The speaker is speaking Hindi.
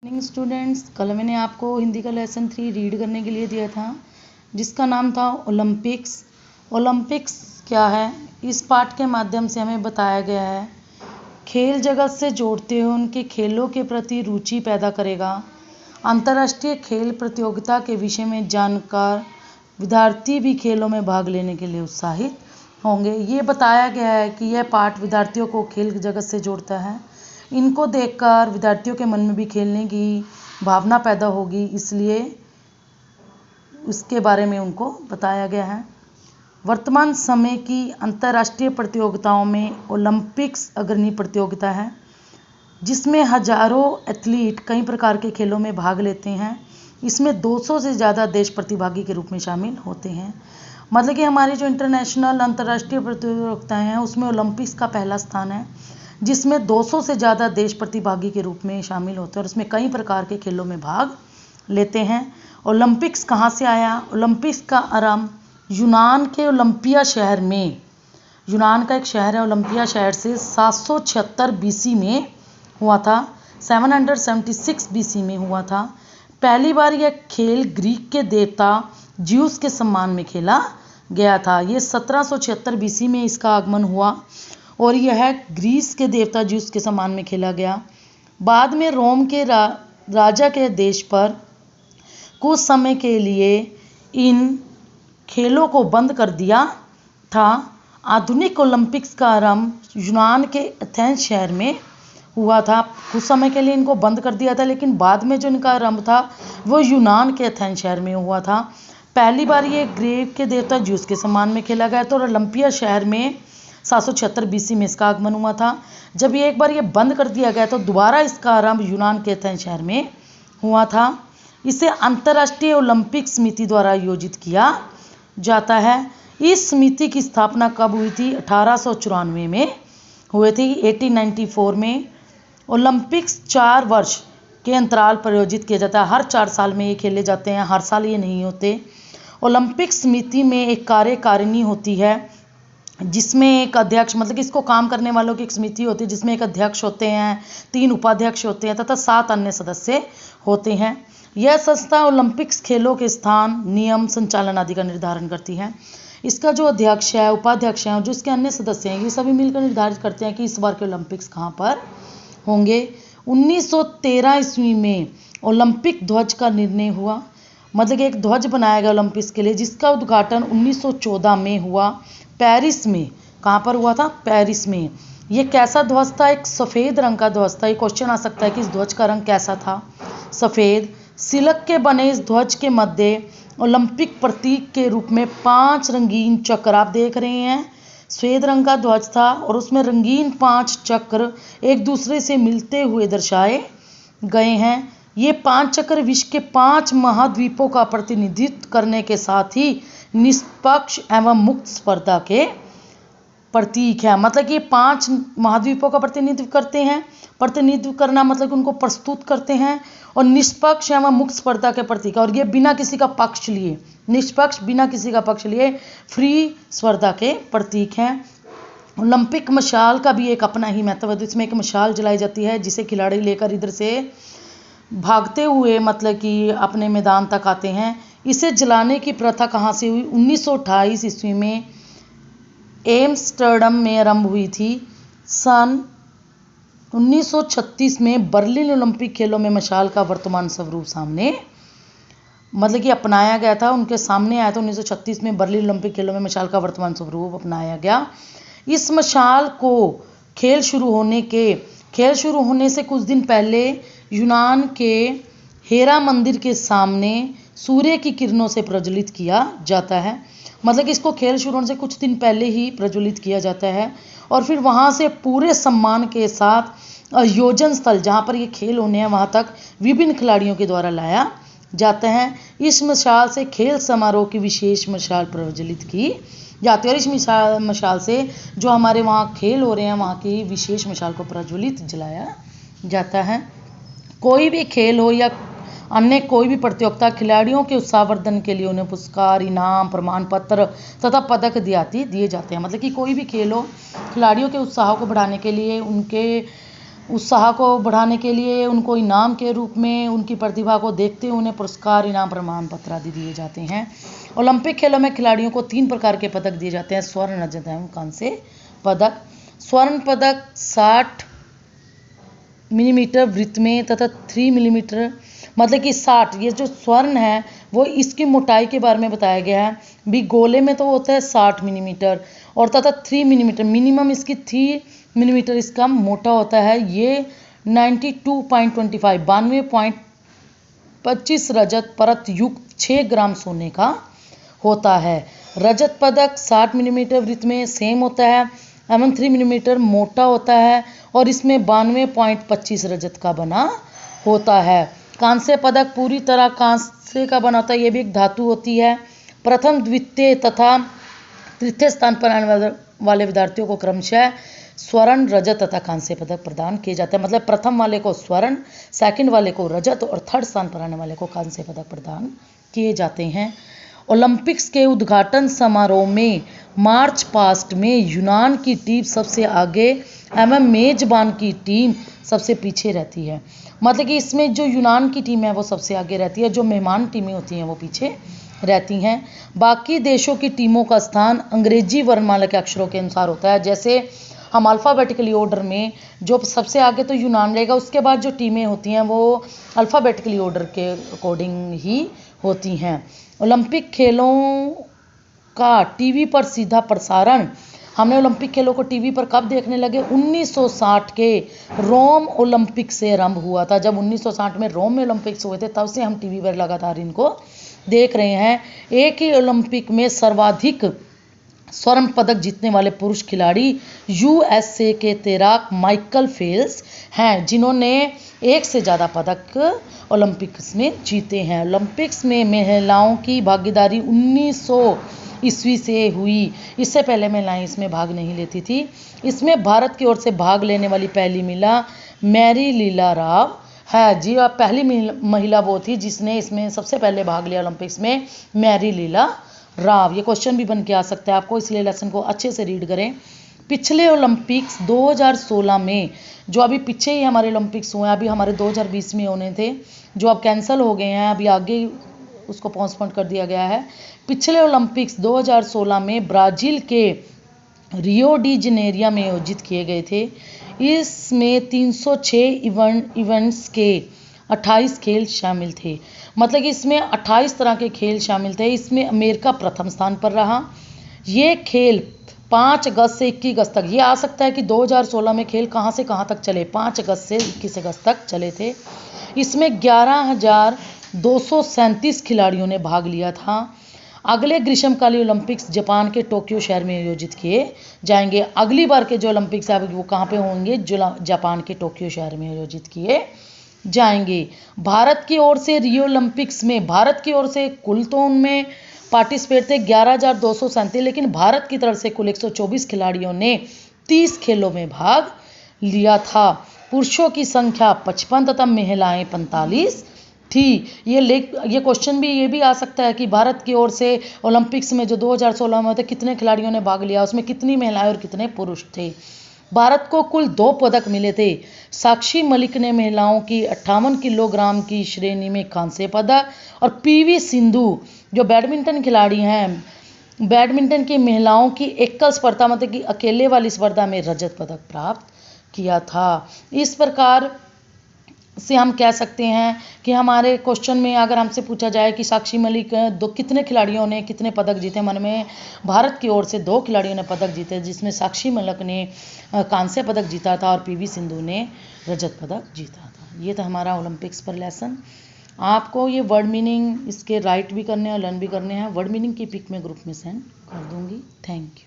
मॉर्निंग स्टूडेंट्स, कल मैंने आपको हिंदी का लेसन 3 रीड करने के लिए दिया था जिसका नाम था ओलंपिक्स। ओलंपिक्स क्या है, इस पाठ के माध्यम से हमें बताया गया है खेल जगत से जोड़ते हुए उनके खेलों के प्रति रुचि पैदा करेगा। अंतर्राष्ट्रीय खेल प्रतियोगिता के विषय में जानकार विद्यार्थी भी खेलों में भाग लेने के लिए उत्साहित होंगे। ये बताया गया है कि यह पाठ विद्यार्थियों को खेल जगत से जोड़ता है। इनको देखकर विद्यार्थियों के मन में भी खेलने की भावना पैदा होगी, इसलिए उसके बारे में उनको बताया गया है। वर्तमान समय की अंतर्राष्ट्रीय प्रतियोगिताओं में ओलंपिक्स अग्रणी प्रतियोगिता है जिसमें हजारों एथलीट कई प्रकार के खेलों में भाग लेते हैं। इसमें 200 से ज़्यादा देश प्रतिभागी के रूप में शामिल होते हैं। मतलब कि हमारी जो इंटरनेशनल अंतर्राष्ट्रीय प्रतियोगिताएं हैं उसमें ओलंपिक्स का पहला स्थान है जिसमें 200 से ज़्यादा देश प्रतिभागी के रूप में शामिल होते हैं और उसमें कई प्रकार के खेलों में भाग लेते हैं। ओलंपिक्स कहाँ से आया? ओलंपिक्स का आरंभ यूनान के ओलंपिया शहर में, यूनान का एक शहर है ओलंपिया शहर से 776 बीसी में हुआ था। 776 बीसी में हुआ था। पहली बार यह खेल ग्रीक के देवता ज्यूस के सम्मान में खेला गया था। ये 1776 बीसी में इसका आगमन हुआ और यह ग्रीस के देवता ज्यूस के सम्मान में खेला गया। बाद में रोम के राजा के आदेश पर कुछ समय के लिए इन खेलों को बंद कर दिया था। आधुनिक ओलंपिक्स का आरंभ यूनान के एथेंस शहर में हुआ था। कुछ समय के लिए इनको बंद कर दिया था, लेकिन बाद में जो इनका आरंभ था वो यूनान के एथेंस शहर में हुआ था। पहली बार ये ग्रीक के देवता ज्यूस के सम्मान में खेला गया था और ओलंपिया शहर में 776 बीसी में इसका आगमन हुआ था। जब ये एक बार ये बंद कर दिया गया तो दोबारा इसका आरंभ यूनान के एथेंस शहर में हुआ था। इसे अंतर्राष्ट्रीय ओलंपिक समिति द्वारा आयोजित किया जाता है। इस समिति की स्थापना कब हुई थी? 1894 में हुए थी। 1894 में ओलंपिक्स 4 वर्ष के अंतराल पर आयोजित किया जाता है। हर 4 साल में ये खेले जाते हैं, हर साल ये नहीं होते। ओलंपिक समिति में एक कार्यकारिणी होती है जिसमें एक अध्यक्ष, मतलब कि इसको काम करने वालों की एक समिति होती है जिसमें एक अध्यक्ष होते हैं, 3 उपाध्यक्ष होते हैं तथा 7 अन्य सदस्य होते हैं। यह संस्था ओलंपिक्स खेलों के स्थान, नियम, संचालन आदि का निर्धारण करती है। इसका जो अध्यक्ष है, उपाध्यक्ष हैं और जो इसके अन्य सदस्य हैं, ये सभी मिलकर निर्धारित करते हैं कि इस बार के ओलंपिक्स कहाँ पर होंगे। 1913 ईस्वी में ओलंपिक ध्वज का निर्णय हुआ, मतलब कि एक ध्वज बनाया गया ओलंपिक्स के लिए जिसका उद्घाटन 1914 में हुआ पेरिस में। कहाँ पर हुआ था? पेरिस में। ये कैसा ध्वज था? एक सफ़ेद रंग का ध्वज था। ये क्वेश्चन आ सकता है कि इस ध्वज का रंग कैसा था? सफ़ेद। सिल्क के बने इस ध्वज के मध्य ओलंपिक प्रतीक के रूप में 5 रंगीन चक्र आप देख रहे हैं। सफ़ेद रंग का ध्वज था और उसमें रंगीन 5 चक्र एक दूसरे से मिलते हुए दर्शाए गए हैं। ये 5 चक्र विश्व के 5 महाद्वीपों का प्रतिनिधित्व करने के साथ ही निष्पक्ष एवं मुक्त स्पर्धा के प्रतीक है। मतलब कि ये 5 महाद्वीपों का प्रतिनिधित्व करते हैं। प्रतिनिधित्व करना मतलब कि उनको प्रस्तुत करते हैं और निष्पक्ष एवं मुक्त स्पर्धा के प्रतीक, और ये बिना किसी का पक्ष लिए, निष्पक्ष बिना किसी का पक्ष लिए फ्री स्पर्धा के प्रतीक हैं। ओलंपिक मशाल का भी एक अपना ही महत्व है। इसमें एक मशाल जलाई जाती है जिसे खिलाड़ी लेकर इधर से भागते हुए मतलब कि अपने मैदान तक आते हैं। इसे जलाने की प्रथा कहाँ से हुई? 1928 ईस्वी में एम्स्टर्डम में आरंभ हुई थी। सन 1936 में बर्लिन ओलंपिक खेलों में मशाल का वर्तमान स्वरूप सामने मतलब कि अपनाया गया था, उनके सामने आया था। 1936 में बर्लिन ओलंपिक खेलों में मशाल का वर्तमान स्वरूप अपनाया गया। इस मशाल को खेल शुरू होने से कुछ दिन पहले यूनान के हेरा मंदिर के सामने सूर्य की किरणों से प्रज्वलित किया जाता है। मतलब कि इसको खेल शुरू होने से कुछ दिन पहले ही प्रज्वलित किया जाता है और फिर वहाँ से पूरे सम्मान के साथ आयोजन स्थल जहाँ पर ये खेल होने हैं वहाँ तक विभिन्न खिलाड़ियों के द्वारा लाया जाता है। इस मशाल से खेल समारोह की विशेष मशाल प्रज्वलित की जाती है और इस मशाल से जो हमारे वहाँ खेल हो रहे हैं वहाँ की विशेष मशाल को प्रज्वलित जलाया जाता है। कोई भी खेल हो या अन्य कोई भी प्रतियोगिता, खिलाड़ियों के उत्साहवर्धन के लिए उन्हें पुरस्कार, इनाम, प्रमाण पत्र तथा पदक दिए जाते हैं। मतलब कि कोई भी खेल हो, खिलाड़ियों के उत्साह को बढ़ाने के लिए उनके उत्साह को बढ़ाने के लिए उनको इनाम के रूप में उनकी प्रतिभा को देखते हुए उन्हें पुरस्कार, इनाम, प्रमाण पत्र आदि दिए जाते हैं। ओलंपिक खेलों में खिलाड़ियों को 3 प्रकार के पदक दिए जाते हैं: स्वर्ण, रजत एवं कांस्य पदक। स्वर्ण पदक 60 मिलीमीटर वृत्त में तथा 3 मिलीमीटर, मतलब कि 60, ये जो स्वर्ण है वो इसकी मोटाई के बारे में बताया गया है। भी गोले में तो होता है 60 मिलीमीटर और तथा 3 मिलीमीटर, मिनिमम इसकी 3 मिलीमीटर इसका मोटा होता है। ये 92.25 92.25 रजत परत युक्त 6 ग्राम सोने का होता है। रजत पदक 60 मिलीमीटर वृत्त में सेम होता है एवं 3 मिलीमीटर मोटा होता है और इसमें 92.25 रजत का बना होता है। कांस्य पदक पूरी तरह कांस्य का बना होता है, ये भी एक धातु होती है। प्रथम, द्वितीय तथा तृतीय स्थान पर आने वाले विद्यार्थियों को क्रमशः स्वर्ण, रजत तथा कांस्य पदक प्रदान किए जाते हैं। मतलब प्रथम वाले को स्वर्ण, सेकंड वाले को रजत और थर्ड स्थान पर आने वाले को कांस्य पदक प्रदान किए जाते हैं। ओलंपिक्स के उद्घाटन समारोह में मार्च पास्ट में यूनान की टीम सबसे आगे एवं मेजबान की टीम सबसे पीछे रहती है। मतलब कि इसमें जो यूनान की टीम है वो सबसे आगे रहती है, जो मेहमान टीमें होती हैं वो पीछे रहती हैं। बाकी देशों की टीमों का स्थान अंग्रेजी वर्णमाला के अक्षरों के अनुसार होता है। जैसे हम अल्फ़ाबेटिकली ऑर्डर में जो सबसे आगे तो यूनान रहेगा, उसके बाद जो टीमें होती हैं वो अल्फ़ाबेटिकली ऑर्डर के अकॉर्डिंग ही होती हैं। ओलंपिक खेलों का टीवी पर सीधा प्रसारण हमने ओलंपिक खेलों को टीवी पर कब देखने लगे? 1960 के रोम ओलंपिक से आरंभ हुआ था। जब 1960 में रोम में ओलंपिक्स हुए थे तब से हम टीवी पर लगातार इनको देख रहे हैं। एक ही ओलंपिक में सर्वाधिक स्वर्ण पदक जीतने वाले पुरुष खिलाड़ी यूएसए के तैराक माइकल फेल्प्स हैं, जिन्होंने एक से ज़्यादा पदक ओलंपिक्स में जीते हैं। ओलंपिक्स में महिलाओं की भागीदारी 1900 ईस्वी से हुई। इससे पहले महिलाएं इसमें भाग नहीं लेती थी। इसमें भारत की ओर से भाग लेने वाली पहली महिला मैरी लीला राव है जी। और पहली महिला वो थी जिसने इसमें सबसे पहले भाग लिया ओलंपिक्स में, मैरी लीला राव। ये क्वेश्चन भी बन के आ सकता है आपको, इसलिए लेसन को अच्छे से रीड करें। पिछले ओलंपिक्स 2016 में, जो अभी पीछे ही हमारे ओलंपिक्स हुए हैं, अभी हमारे 2020 में होने थे जो अब कैंसिल हो गए हैं, अभी आगे उसको पोस्टपोन कर दिया गया है। पिछले ओलंपिक्स 2016 में ब्राज़ील के रियो डी जनेरिया में आयोजित किए गए थे। इसमें 306 इवेंट्स के 28 खेल शामिल थे। मतलब कि इसमें 28 तरह के खेल शामिल थे। इसमें अमेरिका प्रथम स्थान पर रहा। ये खेल 5 अगस्त से 21 अगस्त तक, ये आ सकता है कि 2016 में खेल कहाँ से कहाँ तक चले, 5 अगस्त से 21 अगस्त तक चले थे। इसमें 11,237 खिलाड़ियों ने भाग लिया था। अगले ग्रीष्मकालीन ओलंपिक्स जापान के टोक्यो शहर में आयोजित किए जाएंगे। अगली बार के जो ओलंपिक्स है वो कहाँ पे होंगे? जापान के टोक्यो शहर में आयोजित किए जाएंगे। भारत की ओर से रियो ओलंपिक्स में, भारत की ओर से कुल तो उनमें पार्टिसिपेट थे 11,237, लेकिन भारत की तरफ से कुल 124 खिलाड़ियों ने 30 खेलों में भाग लिया था। पुरुषों की संख्या 55 तथा महिलाएं 45 थी। ये क्वेश्चन भी ये भी आ सकता है कि भारत की ओर से ओलंपिक्स में जो 2016 में होते कितने खिलाड़ियों ने भाग लिया, उसमें कितनी महिलाएं और कितने पुरुष थे। भारत को कुल 2 पदक मिले थे। साक्षी मलिक ने महिलाओं की 58 किलोग्राम की श्रेणी में कांस्य पदक और पीवी सिंधु जो बैडमिंटन खिलाड़ी हैं, बैडमिंटन की महिलाओं की एकल स्पर्धा मतलब कि अकेले वाली स्पर्धा में रजत पदक प्राप्त किया था। इस प्रकार से हम कह सकते हैं कि हमारे क्वेश्चन में अगर हमसे पूछा जाए कि साक्षी मलिक कितने खिलाड़ियों ने कितने पदक जीते, मन में भारत की ओर से 2 खिलाड़ियों ने पदक जीते, जिसमें साक्षी मलिक ने कांस्य पदक जीता था और पीवी सिंधु ने रजत पदक जीता था। ये था हमारा ओलंपिक्स पर लेसन। आपको ये वर्ड मीनिंग इसके राइट भी करने हैं और लर्न भी करने हैं। वर्ड मीनिंग की पिक में ग्रुप में सेंड कर दूंगी। Thank you.